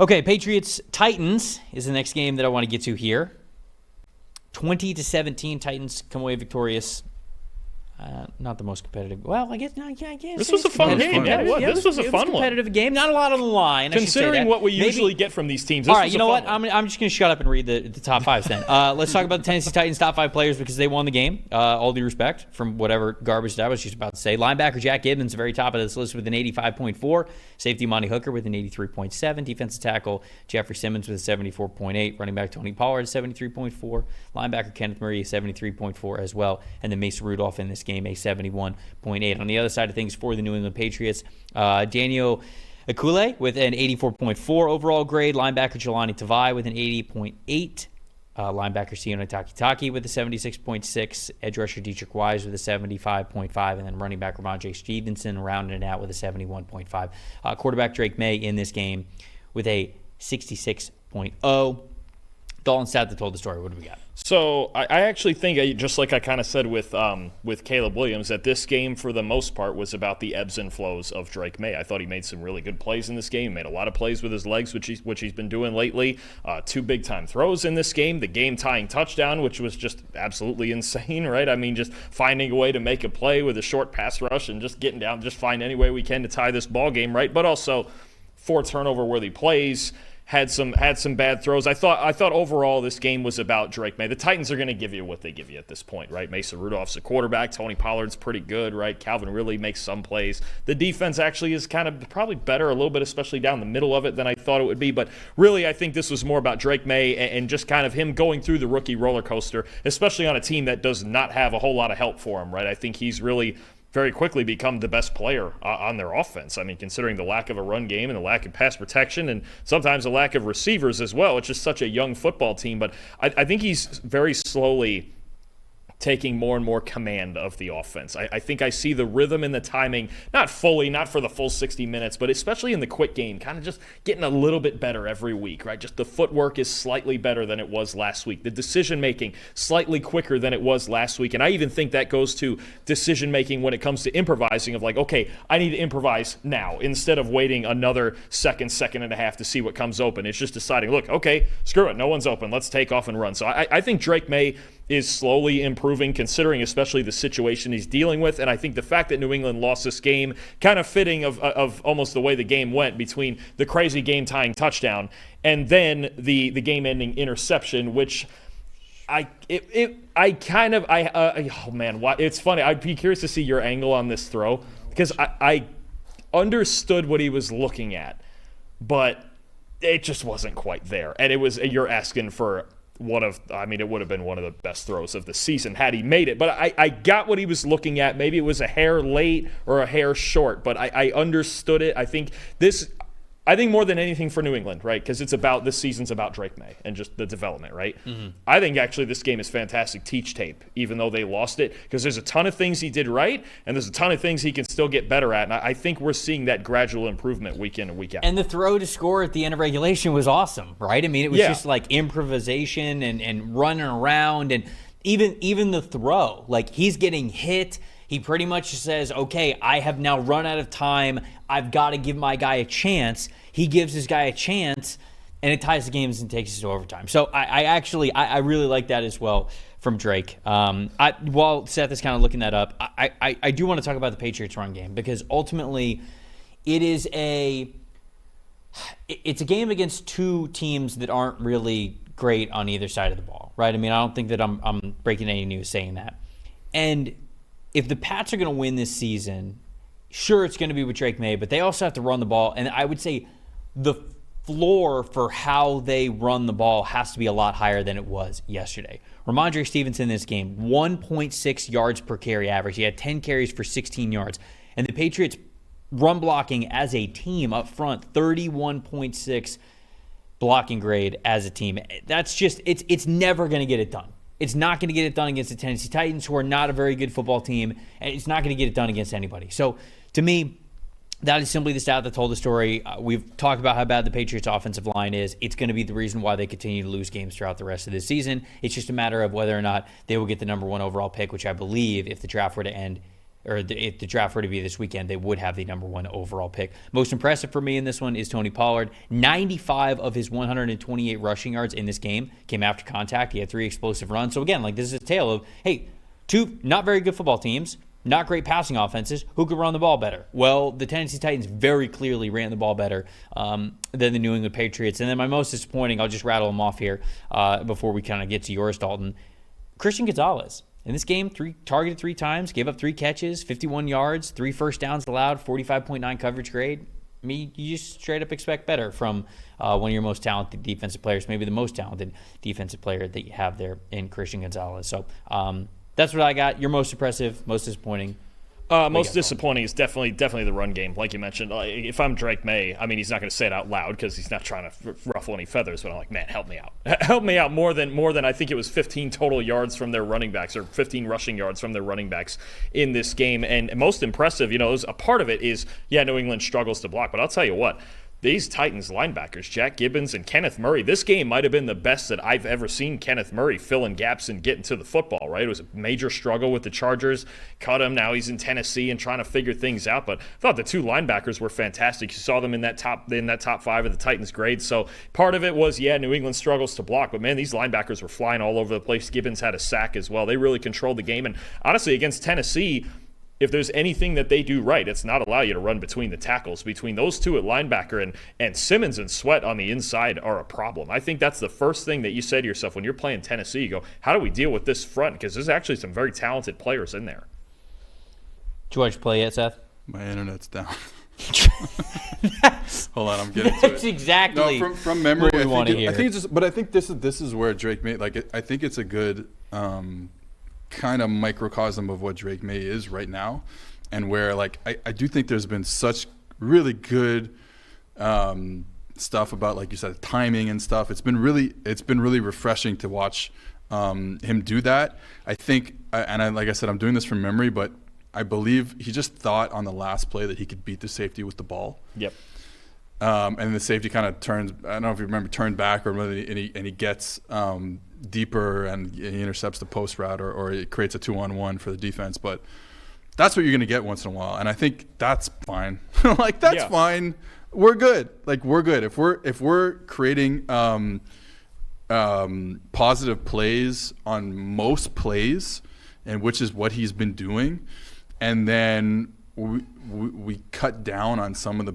Okay, Patriots Titans is the next game that I want to get to here. 20-17, Titans come away victorious. Not the most competitive. Well, I guess this was a fun game. This was a fun one. Competitive game. Not a lot on the line. Considering what we usually get from these teams. All right, you know what? I'm just going to shut up and read the top fives then. Let's talk about the Tennessee Titans top 5 players because they won the game. All due respect from whatever garbage that I was just about to say. Linebacker Jack Gibbons, very top of this list with an 85.4. Safety Monty Hooker with an 83.7. Defensive tackle Jeffrey Simmons with a 74.8. Running back Tony Pollard 73.4. Linebacker Kenneth Murray 73.4 as well. And then Mason Rudolph in this game a 71.8. On the other side of things for the New England Patriots, Daniel Akule with an 84.4 overall grade. Linebacker Jelani Tavai with an 80.8. Linebacker Sione Takitaki with a 76.6. Edge rusher Dietrich Wise with a 75.5. And then running back Ramondre Stevenson rounding it out with a 71.5. Quarterback Drake May in this game with a 66.0. Dalton stat that told the story. What do we got? So I actually think, just like I kind of said with Caleb Williams, that this game for the most part was about the ebbs and flows of Drake May. I thought he made some really good plays in this game. He made a lot of plays with his legs, which he's been doing lately. 2 big-time throws in this game. The game-tying touchdown, which was just absolutely insane, right? I mean, just finding a way to make a play with a short pass rush and just getting down, just find any way we can to tie this ball game, right? But also 4 turnover-worthy plays. Had some bad throws. I thought overall this game was about Drake May. The Titans are going to give you what they give you at this point, right? Mason Rudolph's a quarterback. Tony Pollard's pretty good, right? Calvin really makes some plays. The defense actually is kind of probably better a little bit, especially down the middle of it than I thought it would be. But really, I think this was more about Drake May and just kind of him going through the rookie roller coaster, especially on a team that does not have a whole lot of help for him, right? I think he's really very quickly become the best player on their offense. I mean, considering the lack of a run game and the lack of pass protection and sometimes the lack of receivers as well. It's just such a young football team. But I think he's very slowly taking more and more command of the offense. I think I see the rhythm and the timing, not for the full 60 minutes, but especially in the quick game, kind of just getting a little bit better every week, right? Just the footwork is slightly better than it was last week. The decision-making slightly quicker than it was last week. And I even think that goes to decision-making when it comes to improvising of like, okay, I need to improvise now instead of waiting another second and a half to see what comes open. It's just deciding, look, okay, screw it, no one's open. Let's take off and run. So I think Drake May is slowly improving, considering especially the situation he's dealing with. And I think the fact that New England lost this game, kind of fitting of almost the way the game went between the crazy game-tying touchdown and then the game-ending interception, which oh man, it's funny. I'd be curious to see your angle on this throw because I understood what he was looking at, but it just wasn't quite there. And you're asking for it would have been one of the best throws of the season had he made it. But I got what he was looking at. Maybe it was a hair late or a hair short, but I understood it. I think more than anything for New England, right? Because this season's about Drake May and just the development, right? Mm-hmm. I think actually this game is fantastic teach tape, even though they lost it, because there's a ton of things he did right, and there's a ton of things he can still get better at. And I think we're seeing that gradual improvement week in and week out. And the throw to score at the end of regulation was awesome, right? I mean, it was just like improvisation and running around, and even the throw, like he's getting hit. He pretty much says, okay, I have now run out of time. I've got to give my guy a chance. He gives his guy a chance, and it ties the games and takes us to overtime. So I really like that as well from Drake. While Seth is kind of looking that up, I do want to talk about the Patriots run game because ultimately it's a game against 2 teams that aren't really great on either side of the ball, right? I mean, I don't think that I'm breaking any news saying that. And if the Pats are going to win this season, sure, it's going to be with Drake May, but they also have to run the ball. And I would say the floor for how they run the ball has to be a lot higher than it was yesterday. Ramondre Stevenson in this game, 1.6 yards per carry average. He had 10 carries for 16 yards. And the Patriots run blocking as a team up front, 31.6 blocking grade as a team. That's just, it's never going to get it done. It's not going to get it done against the Tennessee Titans, who are not a very good football team, and it's not going to get it done against anybody. So, to me, that is simply the stat that told the story. We've talked about how bad the Patriots' offensive line is. It's going to be the reason why they continue to lose games throughout the rest of this season. It's just a matter of whether or not they will get the number 1 overall pick, which I believe, if the draft were to end, if the draft were to be this weekend, they would have the number 1 overall pick. Most impressive for me in this one is Tony Pollard. 95 of his 128 rushing yards in this game came after contact. He had 3 explosive runs. So again, like, this is a tale of, hey, 2 not very good football teams, not great passing offenses. Who could run the ball better? Well, the Tennessee Titans very clearly ran the ball better than the New England Patriots. And then my most disappointing, I'll just rattle them off here before we kind of get to yours, Dalton. Christian Gonzalez. In this game, targeted 3 times, gave up 3 catches, 51 yards, 3 first downs allowed, 45.9 coverage grade. I mean, you just straight up expect better from one of your most talented defensive players, maybe the most talented defensive player that you have there in Christian Gonzalez. So, that's what I got. Your most impressive, most disappointing. Most disappointing is definitely the run game, like you mentioned. If I'm Drake May, I mean, he's not going to say it out loud because he's not trying to ruffle any feathers. But I'm like, man, help me out, help me out more than I think it was 15 total yards from their running backs, or 15 rushing yards from their running backs in this game. And most impressive, a part of it is, New England struggles to block. But I'll tell you what. These Titans linebackers, Jack Gibbons and Kenneth Murray, this game might have been the best that I've ever seen Kenneth Murray fill in gaps and getting to the football, right? It was a major struggle with the Chargers. Cut him. Now he's in Tennessee and trying to figure things out. But I thought the 2 linebackers were fantastic. You saw them in that top 5 of the Titans grades. So part of it was, New England struggles to block. But, man, these linebackers were flying all over the place. Gibbons had a sack as well. They really controlled the game. And, honestly, against Tennessee, if there's anything that they do right, it's not allow you to run between the tackles. Between those 2 at linebacker and Simmons and Sweat on the inside are a problem. I think that's the first thing that you say to yourself when you're playing Tennessee. You go, how do we deal with this front? Because there's actually some very talented players in there. Did you watch you play yet, Seth? My internet's down. Hold on, I'm getting to it. That's exactly from memory. what we want to hear. I think this is where Drake made, I think it's a good kind of microcosm of what Drake May is right now, and where I do think there's been such really good stuff about, like you said, timing and stuff. It's been really refreshing to watch him do that. I think, like I said, I'm doing this from memory, but I believe he just thought on the last play that he could beat the safety with the ball. Yep. And the safety kind of turns, I don't know if you remember, turned back, or whether he gets deeper and he intercepts the post route, or it creates a 2-on-1 for the defense. But that's what you're going to get once in a while. And I think that's fine. That's fine. We're good. We're good. If we're creating positive plays on most plays, and which is what he's been doing, and then we cut down on some of the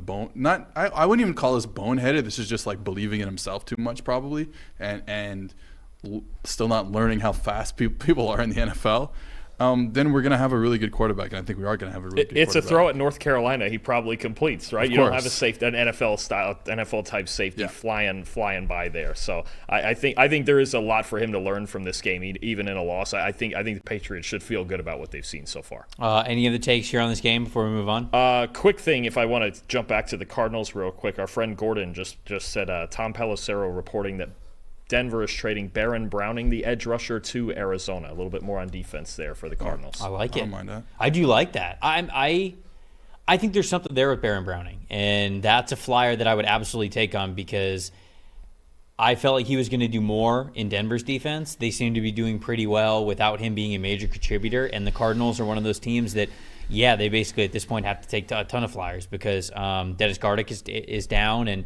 I wouldn't even call this boneheaded. This is just believing in himself too much, probably, and still not learning how fast people are in the NFL. Then we're going to have a really good quarterback, and I think we are going to have a really good quarterback. It's a throw at North Carolina. He probably completes, right? You don't have an NFL type safety flying by there. So I think there is a lot for him to learn from this game, even in a loss. I think the Patriots should feel good about what they've seen so far. Any other takes here on this game before we move on? Quick thing, if I want to jump back to the Cardinals real quick, our friend Gordon just said Tom Pelissero reporting that Denver is trading Baron Browning, the edge rusher, to Arizona. A little bit more on defense there for the Cardinals. I like it. I don't mind that. I do like that. I think there's something there with Baron Browning, and that's a flyer that I would absolutely take on, because I felt like he was going to do more in Denver's defense. They seem to be doing pretty well without him being a major contributor, and the Cardinals are one of those teams that, they basically at this point have to take a ton of flyers, because Dennis Gardick is down, and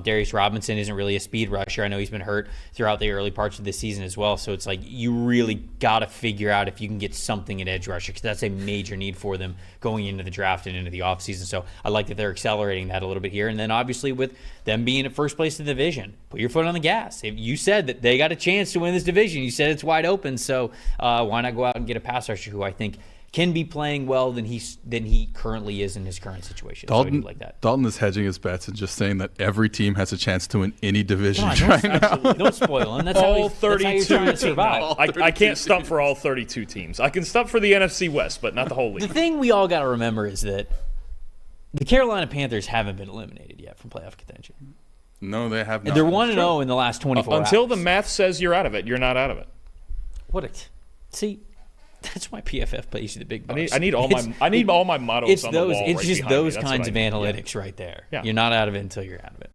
Darius Robinson isn't really a speed rusher. I know he's been hurt throughout the early parts of the season as well. So it's you really got to figure out if you can get something at edge rusher, because that's a major need for them going into the draft and into the offseason. So I like that they're accelerating that a little bit here. And then obviously with them being at first place in the division, put your foot on the gas. If you said that they got a chance to win this division, you said it's wide open. So why not go out and get a pass rusher who I think can be playing well than he currently is in his current situation. Dalton, so I do like that. Dalton is hedging his bets and just saying that every team has a chance to win any division Don't spoil him. That's all how 32 you're trying to survive. I can't stump for all 32 teams. I can stump for the NFC West, but not the whole league. The thing we all got to remember is that the Carolina Panthers haven't been eliminated yet from playoff contention. No, they have not. They're 1-0 in the last 24 hours. Until the math says you're out of it, you're not out of it. See, that's why PFF pays you the big bucks. I need all my models on the wall. It's right just behind those me. kinds of analytics right there. Yeah. You're not out of it until you're out of it.